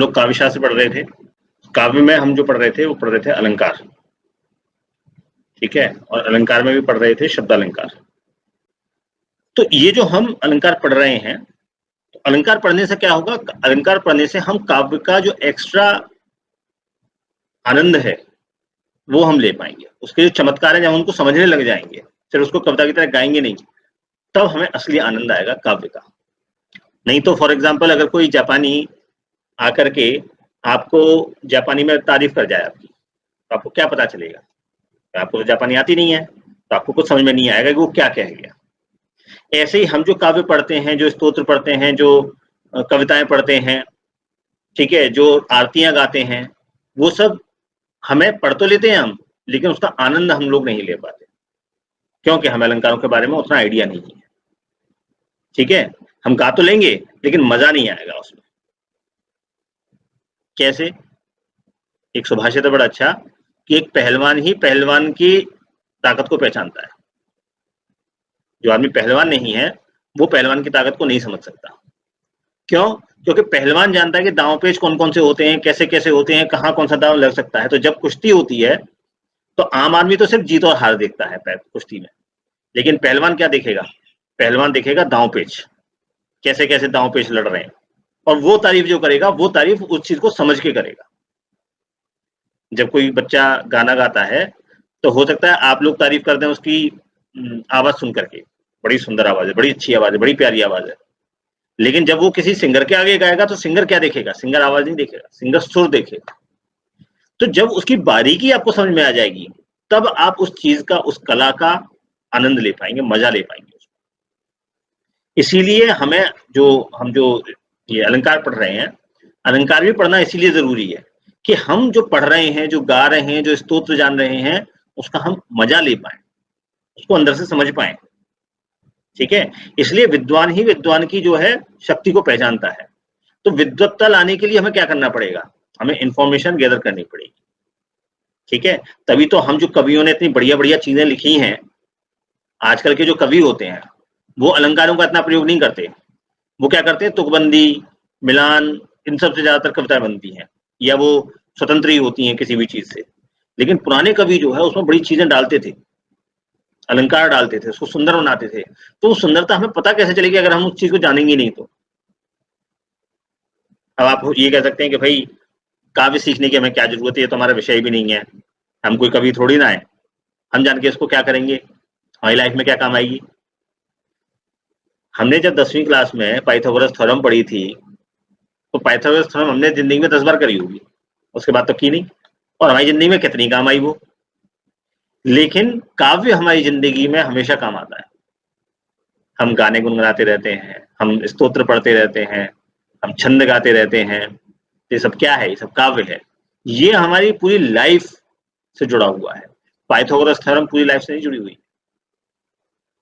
लोग काव्य शास्त्र पढ़ रहे थे। काव्य में हम जो पढ़ रहे थे वो पढ़ रहे थे अलंकार, ठीक है, और अलंकार में भी पढ़ रहे थे शब्दालंकार। तो ये जो हम अलंकार पढ़ रहे हैं, तो अलंकार पढ़ने से क्या होगा, अलंकार पढ़ने से हम काव्य का जो एक्स्ट्रा आनंद है वो हम ले पाएंगे। उसके जो चमत्कार है, जब हम उनको समझने लग जाएंगे, फिर उसको कविता की तरह गाएंगे नहीं, तब हमें असली आनंद आएगा काव्य का। नहीं तो फॉर एग्जाम्पल अगर कोई जापानी आकर के आपको जापानी में तारीफ कर जाए आपकी, तो आपको क्या पता चलेगा? आपको तो जापानी आती नहीं है, तो आपको कुछ समझ में नहीं आएगा कि वो क्या कह गया। ऐसे ही हम जो काव्य पढ़ते हैं, जो स्तोत्र पढ़ते हैं, जो कविताएं पढ़ते हैं, ठीक है, जो आरतियां गाते हैं, वो सब हमें पढ़ तो लेते हैं हम, लेकिन उसका आनंद हम लोग नहीं ले पाते, क्योंकि हमें अलंकारों के बारे में उतना आइडिया नहीं है। ठीक है, हम गा तो लेंगे लेकिन मजा नहीं आएगा उसमें। कैसे? एक सुभाषित है बड़ा अच्छा कि एक पहलवान ही पहलवान की ताकत को पहचानता है। जो आदमी पहलवान नहीं है वो पहलवान की ताकत को नहीं समझ सकता। क्यों? क्योंकि पहलवान जानता है कि दांव पेच कौन कौन से होते हैं, कैसे कैसे होते हैं, कहाँ कौन सा दांव लग सकता है। तो जब कुश्ती होती है तो आम आदमी तो सिर्फ जीत और हार देखता है कुश्ती में, लेकिन पहलवान क्या देखेगा? पहलवान देखेगा दांव पेच, कैसे कैसे दांव पेच लड़ रहे हैं, और वो तारीफ जो करेगा वो तारीफ उस चीज को समझ के करेगा। जब कोई बच्चा गाना गाता है तो हो सकता है आप लोग तारीफ कर दें उसकी आवाज सुन करके, बड़ी सुंदर आवाज है, बड़ी अच्छी आवाज है, बड़ी प्यारी आवाज है, लेकिन जब वो किसी सिंगर के आगे गाएगा तो सिंगर क्या देखेगा? सिंगर आवाज नहीं देखेगा, सिंगर सुर देखेगा। तो जब उसकी बारीकी आपको समझ में आ जाएगी, तब आप उस चीज का, उस कला का आनंद ले पाएंगे, मजा ले पाएंगे। इसीलिए हमें हम जो ये अलंकार पढ़ रहे हैं, अलंकार भी पढ़ना इसीलिए जरूरी है कि हम जो पढ़ रहे हैं, जो गा रहे हैं, जो स्तोत्र जान रहे हैं, उसका हम मजा ले पाए, उसको अंदर से समझ पाए। ठीक है, इसलिए विद्वान ही विद्वान की जो है शक्ति को पहचानता है। तो विद्वत्ता लाने के लिए हमें क्या करना पड़ेगा? हमें इंफॉर्मेशन गैदर करनी पड़ेगी। ठीक है, तभी तो हम जो कवियों ने इतनी बढ़िया बढ़िया चीजें लिखी हैं, आजकल के जो कवि होते हैं वो अलंकारों का इतना प्रयोग नहीं करते। वो क्या करते हैं? तुकबंदी, मिलान, इन सब से ज्यादातर कविताएं बनती हैं, या वो स्वतंत्र ही होती हैं किसी भी चीज से। लेकिन पुराने कवि जो है उसमें बड़ी चीजें डालते थे, अलंकार डालते थे, उसको सुंदर बनाते थे। तो वो सुंदरता हमें पता कैसे चलेगी अगर हम उस चीज को जानेंगे नहीं तो? अब आप ये कह सकते हैं कि भाई काव्य सीखने की हमें क्या जरूरत है, ये तो हमारा विषय भी नहीं है, हम कोई कवि थोड़ी ना है, हम जान के इसको क्या करेंगे, हमारी लाइफ में क्या काम आएगी? हमने जब 10वीं क्लास में पाइथागोरस थ्योरम पढ़ी थी, तो पाइथागोरस थ्योरम हमने जिंदगी में 10 बार करी होगी, उसके बाद तो की नहीं। और हमारी जिंदगी में कितनी काम आई वो। लेकिन काव्य हमारी जिंदगी में हमेशा काम आता है। हम गाने गुनगुनाते रहते हैं, हम स्तोत्र पढ़ते रहते हैं, हम छंद गाते रहते हैं, ये सब क्या है? ये सब काव्य है। ये हमारी पूरी लाइफ से जुड़ा हुआ है। पाइथागोरस थ्योरम पूरी लाइफ से नहीं जुड़ी हुई।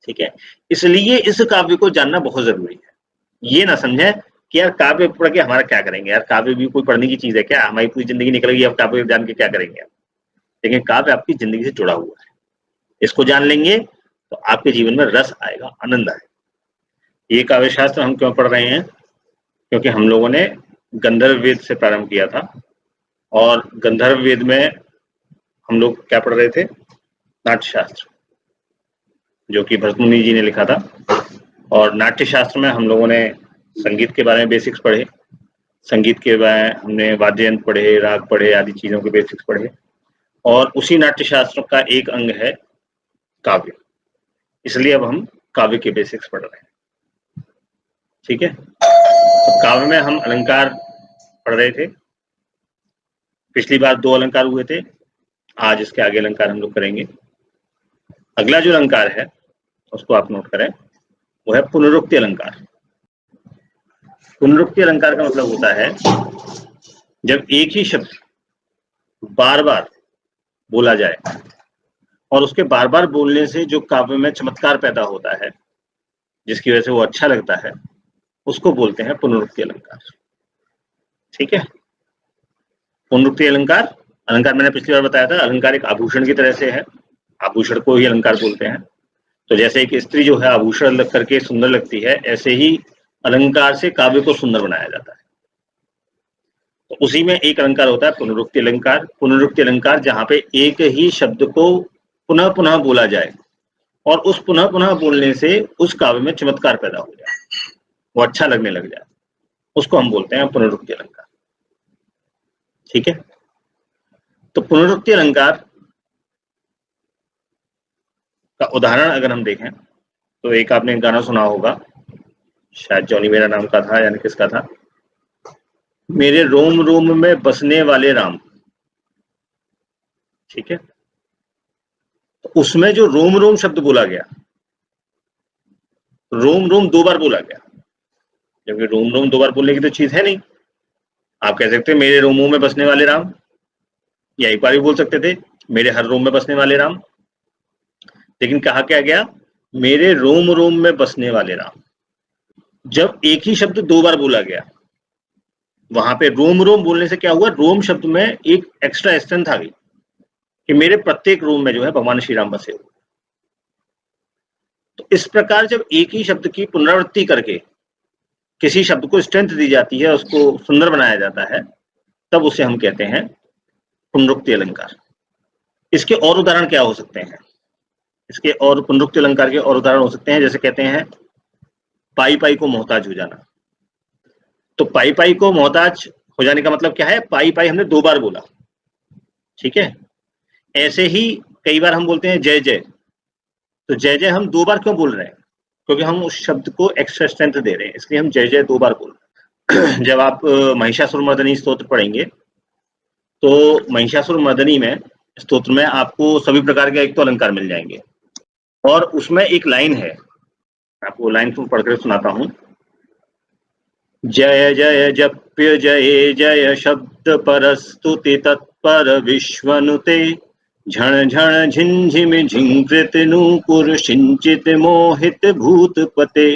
ठीक है, इसलिए इस काव्य को जानना बहुत जरूरी है। ये ना समझे कि यार काव्य पढ़ के हमारा क्या करेंगे, यार काव्य भी कोई पढ़ने की चीज है क्या? हमारी पूरी जिंदगी निकलेगी अब काव्य जान के क्या करेंगे? लेकिन काव्य आपकी जिंदगी से जुड़ा हुआ है, इसको जान लेंगे तो आपके जीवन में रस आएगा, आनंद आएगा। ये काव्य शास्त्र हम क्यों पढ़ रहे हैं? क्योंकि हम लोगों ने गंधर्व वेद से प्रारंभ किया था, और गंधर्व वेद में हम लोग क्या पढ़ रहे थे? नाट्य शास्त्र, जो कि भरत मुनि जी ने लिखा था। और नाट्य शास्त्र में हम लोगों ने संगीत के बारे में बेसिक्स पढ़े, संगीत के बारे में हमने वाद्य यंत्र पढ़े, राग पढ़े, आदि चीजों के बेसिक्स पढ़े। और उसी नाट्य शास्त्र का एक अंग है काव्य, इसलिए अब हम काव्य के बेसिक्स पढ़ रहे हैं। ठीक है, तो काव्य में हम अलंकार पढ़ रहे थे। पिछली बार 2 अलंकार हुए थे, आज इसके आगे अलंकार हम लोग करेंगे। अगला जो अलंकार है उसको आप नोट करें, वो है पुनरुक्ति अलंकार। पुनरुक्ति अलंकार का मतलब होता है जब एक ही शब्द बार बार बोला जाए और उसके बार बार बोलने से जो काव्य में चमत्कार पैदा होता है, जिसकी वजह से वो अच्छा लगता है, उसको बोलते हैं पुनरुक्ति अलंकार। ठीक है, पुनरुक्ति अलंकार, अलंकार मैंने पिछली बार बताया था, अलंकार एक आभूषण की तरह से है, आभूषण को ही अलंकार बोलते हैं। तो जैसे एक स्त्री जो है आभूषण लग करके सुंदर लगती है, ऐसे ही अलंकार से काव्य को सुंदर बनाया जाता है। तो उसी में एक अलंकार होता है पुनरुक्ति अलंकार। पुनरुक्ति अलंकार जहाँ पे एक ही शब्द को पुनः पुनः बोला जाए और उस पुनः पुनः बोलने से उस काव्य में चमत्कार पैदा हो जाए, वो अच्छा लगने लग जाए, उसको हम बोलते हैं पुनरुक्ति अलंकार। ठीक है, तो पुनरुक्ति अलंकार का उदाहरण अगर हम देखें तो एक आपने गाना सुना होगा, शायद जॉनी मेरा नाम का था, यानी किसका था, मेरे रोम रोम में बसने वाले राम। ठीक है, तो उसमें जो रोम रोम शब्द बोला गया, रोम रोम 2 बार बोला गया, जबकि रोम रोम 2 बार बोलने की तो चीज है नहीं। आप कह सकते मेरे रोमों में बसने वाले राम, या एक बार भी बोल सकते थे मेरे हर रोम में बसने वाले राम, लेकिन कहा क्या गया, मेरे रोम रोम में बसने वाले राम। जब एक ही शब्द 2 बार बोला गया, वहां पे रोम रोम बोलने से क्या हुआ, रोम शब्द में एक एक्स्ट्रा स्ट्रेंथ आ गई कि मेरे प्रत्येक रोम में जो है भगवान श्री राम बसे हुए। तो इस प्रकार जब एक ही शब्द की पुनरावृत्ति करके किसी शब्द को स्ट्रेंथ दी जाती है, उसको सुंदर बनाया जाता है, तब उसे हम कहते हैं पुनरुक्ति अलंकार। इसके और उदाहरण क्या हो सकते हैं, इसके और पुनरुक्ति अलंकार के और उदाहरण हो सकते हैं, जैसे कहते हैं पाई पाई को मोहताज हो जाना। तो पाई पाई को मोहताज हो जाने का मतलब क्या है, पाई पाई हमने 2 बार बोला। ठीक है, ऐसे ही कई बार हम बोलते हैं जय जय, तो जय जय हम 2 बार क्यों बोल रहे हैं, क्योंकि हम उस शब्द को एक्स्ट्रा स्ट्रेंथ दे रहे हैं, इसलिए हम जय जय 2 बार बोल रहे हैं। जब आप महिषासुर मर्दनी स्तोत्र पढ़ेंगे तो महिषासुर मर्दनी में स्तोत्र में आपको सभी प्रकार के एक तो अलंकार मिल जाएंगे, और उसमें एक लाइन है, आपको लाइन को पढ़कर सुनाता हूं। जय जय जप्य जय जय शब्द परस्तुति तत्पर विश्वनुते, झण झण झिंझिम झिंकृत नूपुर सिंचित मोहित भूतपते,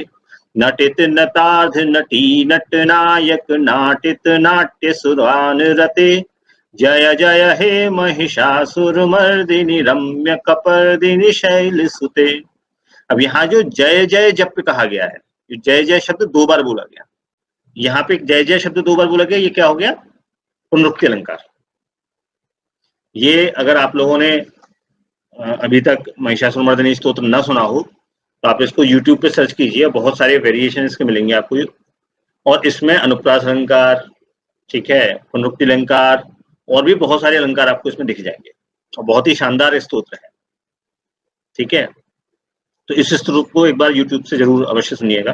नटित नटार्ध नटी नट नायक नाटित नाट्य सुरान रते, जय जय हे महिषासुर मर्दिनी रम्य कपर्दिनी शैल सुते। अब यहाँ जो जय जय जप कहा गया है, जय जय शब्द 2 बार बोला गया, यहाँ पे जय जय शब्द 2 बार बोला गया, ये क्या हो गया, पुनरुक्ति अलंकार। ये अगर आप लोगों ने अभी तक महिषासुर मर्दिनी स्तोत्र न सुना हो तो आप इसको YouTube पे सर्च कीजिए, बहुत सारे वेरिएशन इसके मिलेंगे आपको, और इसमें अनुप्रास अलंकार, ठीक है, पुनरुक्ति अलंकार, और भी बहुत सारे अलंकार आपको इसमें दिख जाएंगे, और बहुत ही शानदार स्तोत्र है। ठीक है, तो इस स्तोत्र को एक बार YouTube से जरूर अवश्य सुनिएगा।